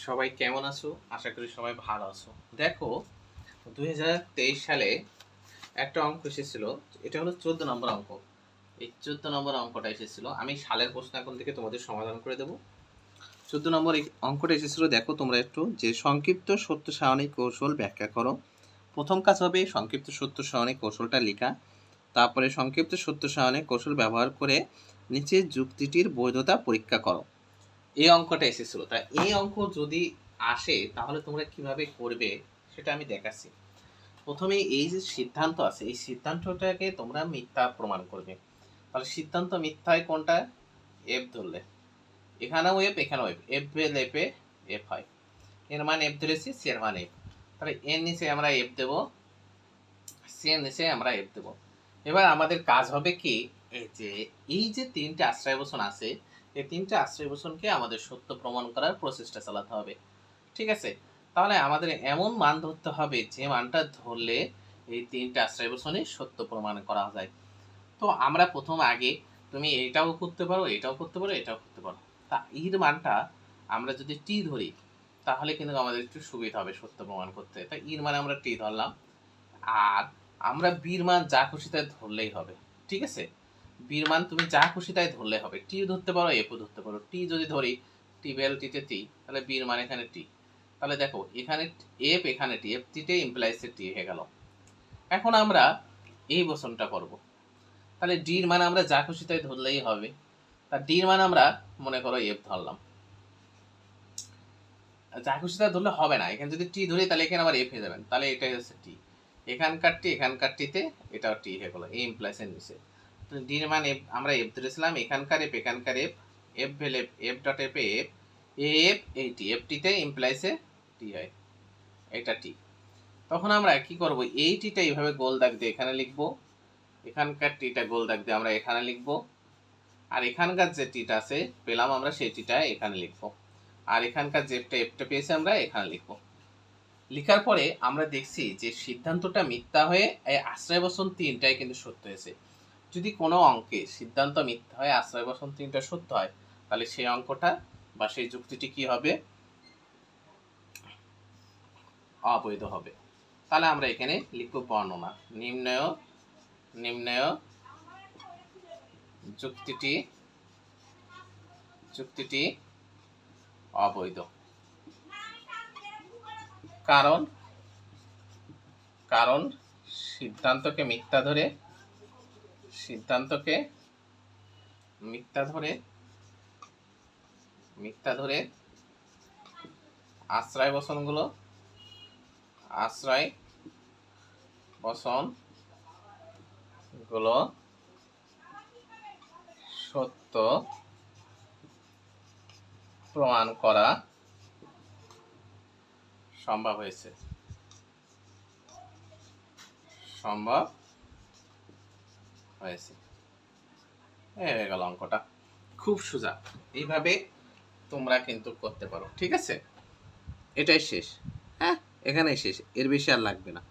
সবাই কেমন আছো? আশা করি সবাই ভালো আছো। দেখো, 2023 সালে একটা অঙ্ক এসেছিল। এটা হলো 14 নম্বর অঙ্ক। এই 14 নম্বর অঙ্কটা এসেছিল। আমি সালের প্রশ্ন এখন থেকে তোমাদের সমাধান করে দেব। 14 নম্বর এই অঙ্কটা এসেছিল। দেখো তোমরা একটু, যে সংক্ষিপ্ত সত্য সারণী কৌশল ব্যাখ্যা করো। প্রথম কাজ হবে সংক্ষিপ্ত সত্য সারণী কৌশলটা লেখা। তারপরে সংক্ষিপ্ত সত্য সারণী কৌশল ব্যবহার করে নিচের যুক্তিটির বৈধতা পরীক্ষা করো। এই অঙ্কটা এসেছিল। তা এই অঙ্ক যদি আসে তাহলে তোমরা কিভাবে করবে সেটা আমি দেখাচ্ছি। প্রথমে এই যে সিদ্ধান্ত আছে, এই সিদ্ধান্তটাকে তোমরা মিথ্যা প্রমাণ করবে। তাহলে সিদ্ধান্ত মিথ্যায় কোনটা? এফ ধরলে, এখানেও এফ এখানেও এফ, এফ এফে এফ হয়। এর মান এফ ধরেছি, সি এর মান এফ। তাহলে এর নিচে আমরা এফ দেব, সি এর নিচে আমরা এফ দেব। এবার আমাদের কাজ হবে কি, এই যে তিনটে আশ্রয় বচন আছে, এই তিনটে আশ্রয় বচনকে আমাদের সত্য প্রমাণ করার প্রচেষ্টা চালাতে হবে। ঠিক আছে? তাহলে আমাদের এমন মান ধরতে হবে যে মানটা ধরলে এই তিনটে আশ্রয় বচনই সত্য প্রমাণ করা যায়। তো আমরা প্রথম আগে, তুমি এটাও করতে পারো, এটাও করতে পারো, এটাও করতে পারো। তা এর মানটা আমরা যদি টি ধরি তাহলে কিন্তু আমাদের একটু সুবিধা হবে সত্য প্রমাণ করতে। তাই এর মানে আমরা টি ধরলাম। আর আমরা বির মান যা খুশি তাই ধরলেই হবে। ঠিক আছে? বির মান তুমি যা খুশি তাই ধরলে হবে। টি ধরতে পারো, এফও ধরতে পারো। টি যদি ধরি, টি বেল টিতে টি, তাহলে বির মান এখানে টি। তাহলে দেখো এখানে এফ, এখানে টি, এফ টিতে ইমপ্লাইজ টি হয়ে গেল। এখন আমরা এই বচনটা করব। তাহলে ডির মান আমরা যা খুশি তাই ধরলেই হবে। তা ডির মান আমরা মনে করো এফ ধরলাম। যা খুশি তাই ধরলে হবে না, এখানে যদি টি ধরি তাহলে এখানে আবার এফ হয়ে যাবেন। তাহলে এটাই হচ্ছে টি। এখানকার টি এখানকার টিতে এটাও টি হয়ে গেল, এই ইমপ্লাইস এর নিচে। ডির মান এফ আমরা এফ ধরেছিলাম, এখানকার এফ এখানকার F, F Welle F dot F F, F এই টি, এফ টিতে ইমপ্লাইসে টি হয়, এটা টি। তখন আমরা কি করব, এই টিটা এইভাবে গোল দাগ দিয়ে এখানে লিখব, এখানকার টিটা গোল দাগ দিয়ে আমরা এখানে লিখব, আর এখানকার যে টিটা আছে পেলাম আমরা সেই টিটা এখানে লিখব, আর এখানকার যেটা এফটা পেয়েছি আমরা এখানে লিখব। লেখার পরে আমরা দেখছি যে সিদ্ধান্তটা মিথ্যা হয়ে এই আশ্রয় বচন তিনটাই কিন্তু সত্য হয়েছে। যদি কোনো অঙ্কে সিদ্ধান্ত মিথ্যা হয়ে আশ্রয় বচন তিনটা সত্য হয় তাহলে সেই অঙ্কটা বা সেই যুক্তিটি কি হবে? অবৈধ হবে। তাহলে আমরা এখানে লিখব বর্ণনা, নিম্নয় যুক্তিটি অবৈধ। কারণ সিদ্ধান্তকে মিথ্যা ধরে আশ্রয় বচনগুলো সত্য প্রমাণ করা সম্ভব হয়েছে। হয়ে গেল অঙ্কটা। খুব সোজা। এইভাবে তোমরা কিন্তু করতে পারো। ঠিক আছে? এটাই শেষ। হ্যাঁ, এখানেই শেষ, এর বেশি আর লাগবে না।